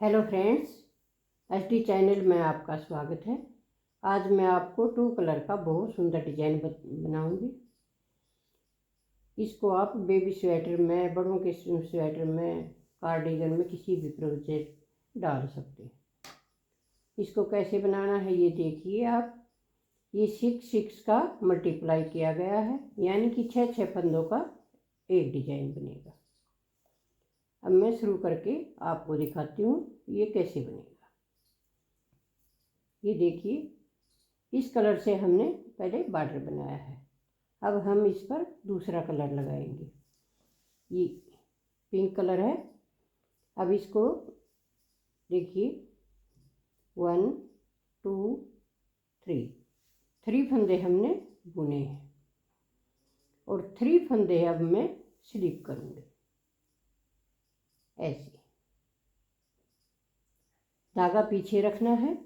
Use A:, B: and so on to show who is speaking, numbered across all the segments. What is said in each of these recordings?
A: Hello friends, SD channel में आपका स्वागत है। आज मैं आपको 2 कलर का बहुत सुंदर डिजाइन बनाऊंगी। इसको आप बेबी स्वेटर में, बड़ों के स्वेटर में, कार्डिगन में किसी भी प्रोजेक्ट डाल सकते हैं। इसको कैसे बनाना है ये देखिए आप। ये 6 का मल्टीप्लाई किया गया है, यानी कि 6 फंदों का एक डिजाइन बनेगा। अब मैं शुरू करके आपको दिखाती हूँ ये कैसे बनेगा। ये देखिए, इस कलर से हमने पहले बॉर्डर बनाया है। अब हम इस पर दूसरा कलर लगाएंगे। ये पिंक कलर है। अब इसको देखिए, 1 2 3 फंदे हमने बुने हैं और 3 फंदे अब मैं स्लिप करूँगी। ऐसे धागा पीछे रखना है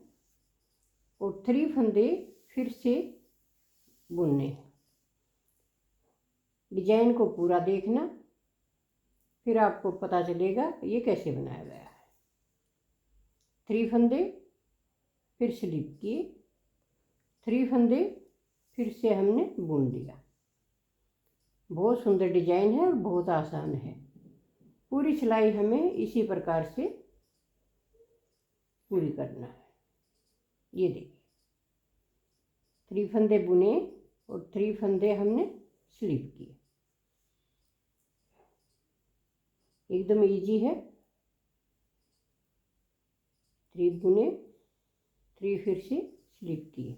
A: और 3 फंदे फिर से बुनने हैं। डिजाइन को पूरा देखना, फिर आपको पता चलेगा ये कैसे बनाया गया है। 3 फंदे फिर स्लिप किए, 3 फंदे फिर से हमने बुन दिया। बहुत सुंदर डिजाइन है और बहुत आसान है। पूरी सिलाई हमें इसी प्रकार से पूरी करना है। ये देखिए, 3 फंदे बुने और 3 फंदे हमने स्लिप किए। एकदम इजी है। 3 बुने, 3 फिर से स्लिप किए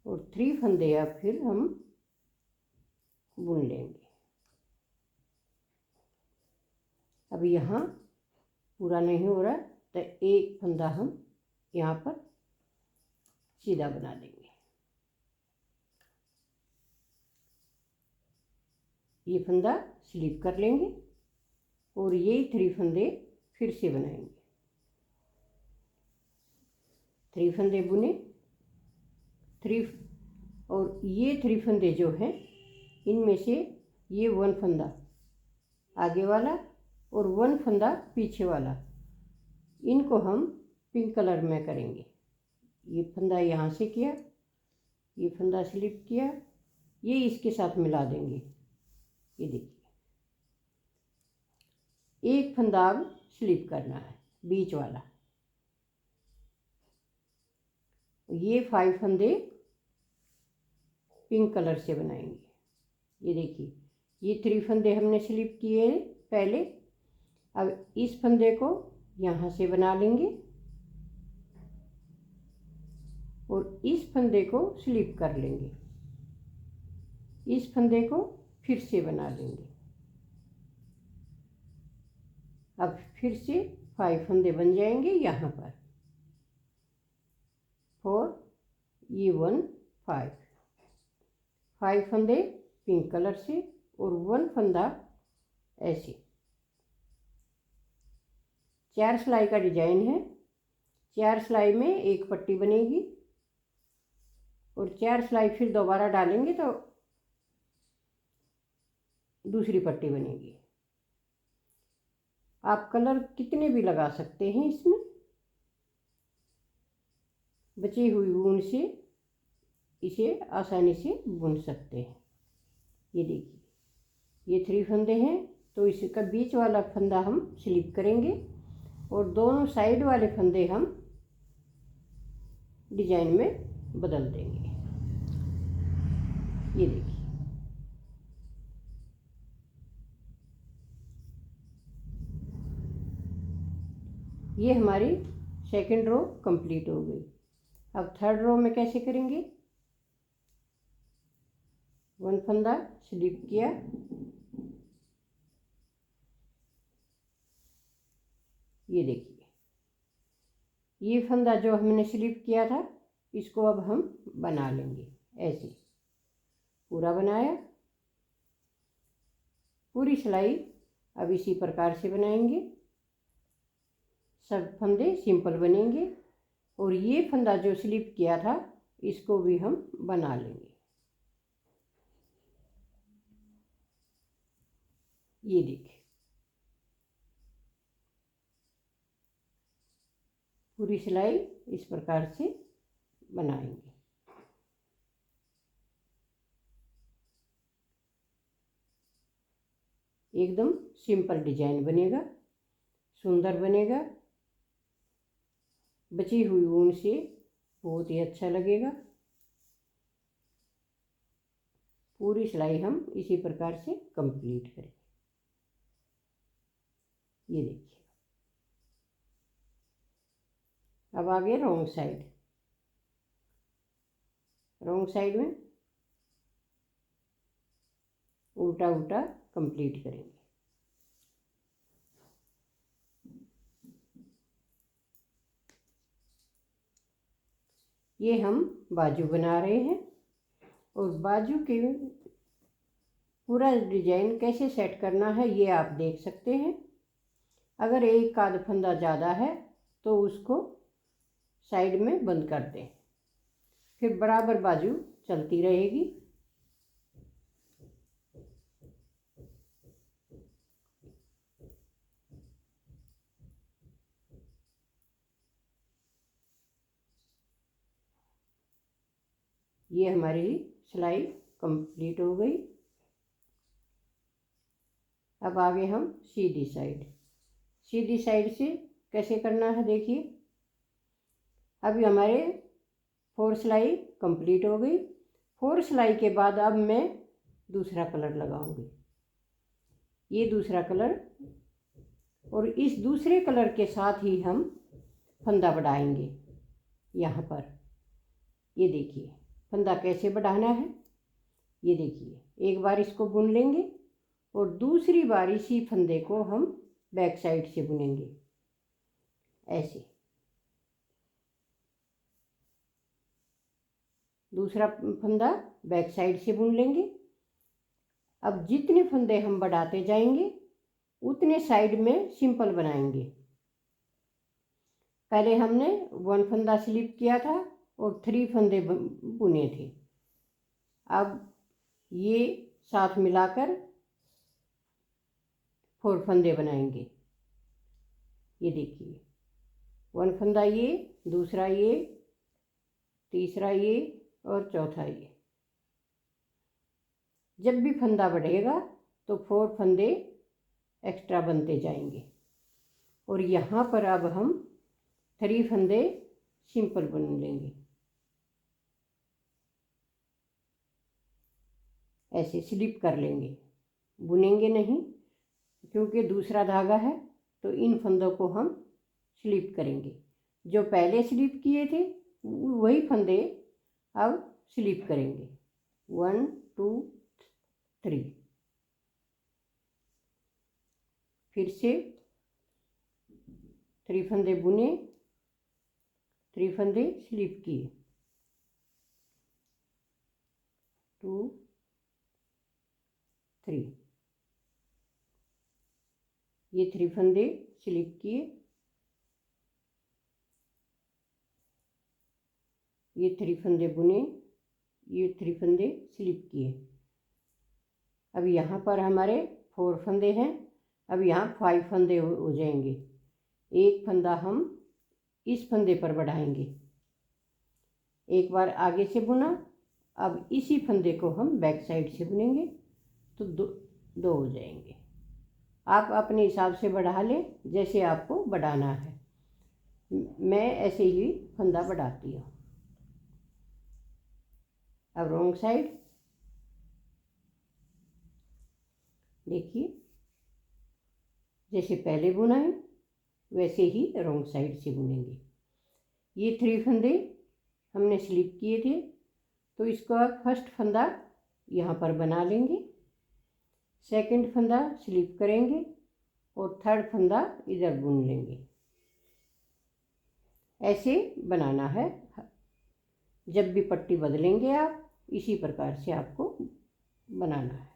A: और 3 फंदे अब फिर हम बुन लेंगे। अब यहाँ पूरा नहीं हो रहा तो एक फंदा हम यहाँ पर सीधा बना देंगे। ये फंदा स्लिप कर लेंगे और ये 3 फंदे फिर से बनाएंगे। 3 फंदे बुने, 3 और ये 3 फंदे जो हैं इनमें से ये 1 फंदा आगे वाला और 1 फंदा पीछे वाला, इनको हम पिंक कलर में करेंगे। ये फंदा यहाँ से किया, ये फंदा स्लिप किया, ये इसके साथ मिला देंगे। ये देखिए, एक फंदा अब स्लिप करना है बीच वाला। ये 5 फंदे पिंक कलर से बनाएंगे। ये देखिए, ये 3 फंदे हमने स्लिप किए पहले। अब इस फंदे को यहाँ से बना लेंगे और इस फंदे को स्लिप कर लेंगे। इस फंदे को फिर से बना लेंगे। अब फिर से 5 फंदे बन जाएंगे यहाँ पर। 4, ये 1 5 फंदे पिंक कलर से और 1 फंदा ऐसे। 4 सिलाई का डिजाइन है। 4 सिलाई में एक पट्टी बनेगी और 4 सिलाई फिर दोबारा डालेंगे तो दूसरी पट्टी बनेगी। आप कलर कितने भी लगा सकते हैं इसमें। बची हुई ऊन से इसे आसानी से बुन सकते हैं। ये देखिए, ये 3 फंदे हैं तो इसका बीच वाला फंदा हम स्लिप करेंगे और दोनों साइड वाले फंदे हम डिजाइन में बदल देंगे। ये देखिए, ये हमारी सेकंड रो कंप्लीट हो गई। अब थर्ड रो में कैसे करेंगे। 1 फंदा स्लिप किया, ये देखिए, ये फंदा जो हमने स्लिप किया था इसको अब हम बना लेंगे। ऐसे पूरा बनाया। पूरी सिलाई अब इसी प्रकार से बनाएंगे। सब फंदे सिंपल बनेंगे और ये फंदा जो स्लिप किया था इसको भी हम बना लेंगे। ये देखिए, पूरी सिलाई इस प्रकार से बनाएंगे। एकदम सिंपल डिजाइन बनेगा, सुंदर बनेगा, बची हुई ऊन से बहुत ही अच्छा लगेगा। पूरी सिलाई हम इसी प्रकार से कंप्लीट करेंगे। ये देखिए, अब आगे रॉन्ग साइड। रॉन्ग साइड में उल्टा उल्टा कंप्लीट करेंगे। ये हम बाजू बना रहे हैं और बाजू के पूरा डिजाइन कैसे सेट करना है ये आप देख सकते हैं। अगर एक आध फंदा ज़्यादा है तो उसको साइड में बंद कर दें, फिर बराबर बाजू चलती रहेगी। ये हमारी सिलाई कंप्लीट हो गई। अब आगे हम सीधी साइड। सीधी साइड से कैसे करना है देखिए। अभी हमारे 4 सिलाई कंप्लीट हो गई। 4 सिलाई के बाद अब मैं दूसरा कलर लगाऊंगी। ये दूसरा कलर, और इस दूसरे कलर के साथ ही हम फंदा बढ़ाएंगे। यहाँ पर ये देखिए फंदा कैसे बढ़ाना है। ये देखिए, एक बार इसको बुन लेंगे और दूसरी बार इसी फंदे को हम बैक साइड से बुनेंगे। ऐसे दूसरा फंदा बैक साइड से बुन लेंगे। अब जितने फंदे हम बढ़ाते जाएंगे उतने साइड में सिंपल बनाएंगे। पहले हमने 1 फंदा स्लिप किया था और 3 फंदे बुने थे। अब ये साथ मिलाकर 4 फंदे बनाएंगे। ये देखिए, 1 फंदा ये, दूसरा ये, तीसरा ये और चौथा ये। जब भी फंदा बढ़ेगा तो 4 फंदे एक्स्ट्रा बनते जाएंगे। और यहाँ पर अब हम 3 फंदे सिंपल बुन लेंगे। ऐसे स्लिप कर लेंगे, बुनेंगे नहीं, क्योंकि दूसरा धागा है तो इन फंदों को हम स्लिप करेंगे। जो पहले स्लिप किए थे वही फंदे अब स्लिप करेंगे। 1 2 3। फिर से 3 फंदे बुने, 3 फंदे स्लिप किए, 2 3। ये 3 फंदे स्लिप किए, ये 3 फंदे बुने, ये 3 फंदे स्लिप किए। अब यहाँ पर हमारे 4 फंदे हैं। अब यहाँ 5 फंदे हो जाएंगे। एक फंदा हम इस फंदे पर बढ़ाएंगे। एक बार आगे से बुना, अब इसी फंदे को हम बैक साइड से बुनेंगे तो दो हो जाएंगे। आप अपने हिसाब से बढ़ा लें जैसे आपको बढ़ाना है। मैं ऐसे ही फंदा बढ़ाती हूँ। अब रॉन्ग साइड देखिए, जैसे पहले बुनाए वैसे ही रॉन्ग साइड से बुनेंगे। ये 3 फंदे हमने स्लिप किए थे तो इसका फर्स्ट फंदा यहाँ पर बना लेंगे, सेकंड फंदा स्लिप करेंगे और थर्ड फंदा इधर बुन लेंगे। ऐसे बनाना है। जब भी पट्टी बदलेंगे आप इसी प्रकार से आपको बनाना है।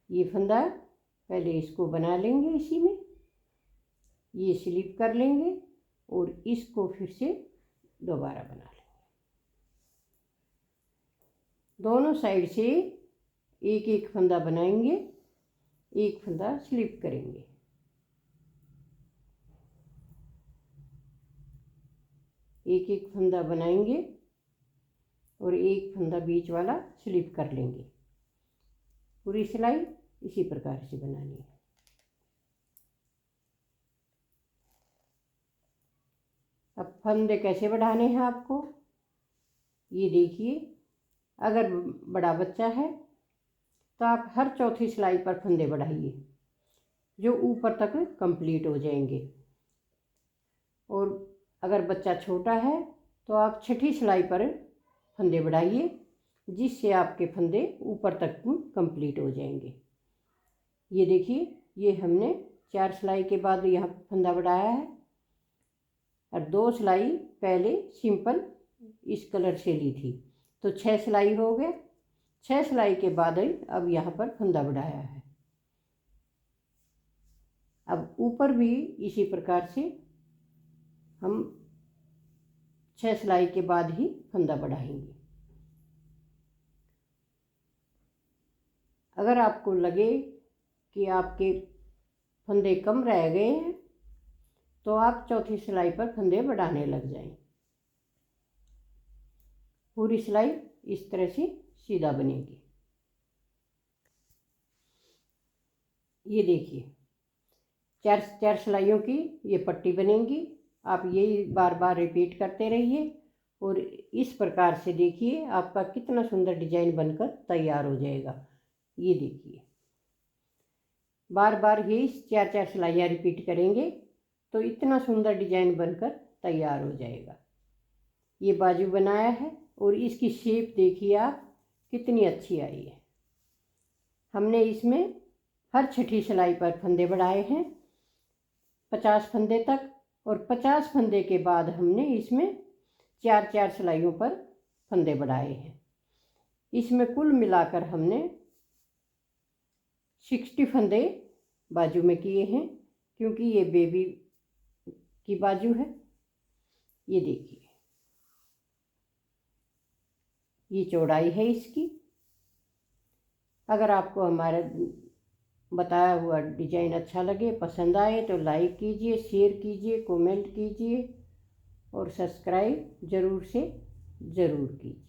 A: ये फंदा पहले इसको बना लेंगे, इसी में ये स्लिप कर लेंगे और इसको फिर से दोबारा बना लेंगे। दोनों साइड से एक एक फंदा बनाएंगे, एक फंदा स्लिप करेंगे। एक एक फंदा बनाएंगे और एक फंदा बीच वाला स्लिप कर लेंगे। पूरी सिलाई इसी प्रकार से बनानी है। अब फंदे कैसे बढ़ाने हैं आपको, ये देखिए। अगर बड़ा बच्चा है तो आप हर चौथी सिलाई पर फंदे बढ़ाइए, जो ऊपर तक कंप्लीट हो जाएंगे। और अगर बच्चा छोटा है तो आप छठी सिलाई पर फंदे बढ़ाइए, जिससे आपके फंदे ऊपर तक कंप्लीट हो जाएंगे। ये देखिए, ये हमने 4 सिलाई के बाद यहाँ फंदा बढ़ाया है और 2 सिलाई पहले सिंपल इस कलर से ली थी, तो 6 सिलाई हो गए। 6 सिलाई के बाद अब यहाँ पर फंदा बढ़ाया है। अब ऊपर भी इसी प्रकार से हम 6 सिलाई के बाद ही फंदा बढ़ाएंगे। अगर आपको लगे कि आपके फंदे कम रह गए हैं तो आप चौथी सिलाई पर फंदे बढ़ाने लग जाएं। पूरी सिलाई इस तरह से सीधा बनेगी। ये देखिए, 4 सिलाइयों की ये पट्टी बनेगी। आप यही बार बार रिपीट करते रहिए और इस प्रकार से देखिए आपका कितना सुंदर डिजाइन बनकर तैयार हो जाएगा। ये देखिए, बार बार यही 4 सिलाइयाँ रिपीट करेंगे तो इतना सुंदर डिजाइन बनकर तैयार हो जाएगा। ये बाजू बनाया है और इसकी शेप देखिए आप कितनी अच्छी आई है। हमने इसमें हर छठी सिलाई पर फंदे बढ़ाए हैं 50 फंदे तक, और 50 फंदे के बाद हमने इसमें 4 सिलाइयों पर फंदे बढ़ाए हैं। इसमें कुल मिलाकर हमने 60 फंदे बाजू में किए हैं, क्योंकि ये बेबी की बाजू है। ये देखिए, ये चौड़ाई है इसकी। अगर आपको हमारा बताया हुआ डिजाइन अच्छा लगे, पसंद आए तो लाइक कीजिए, शेयर कीजिए, कमेंट कीजिए और सब्सक्राइब ज़रूर से ज़रूर कीजिए।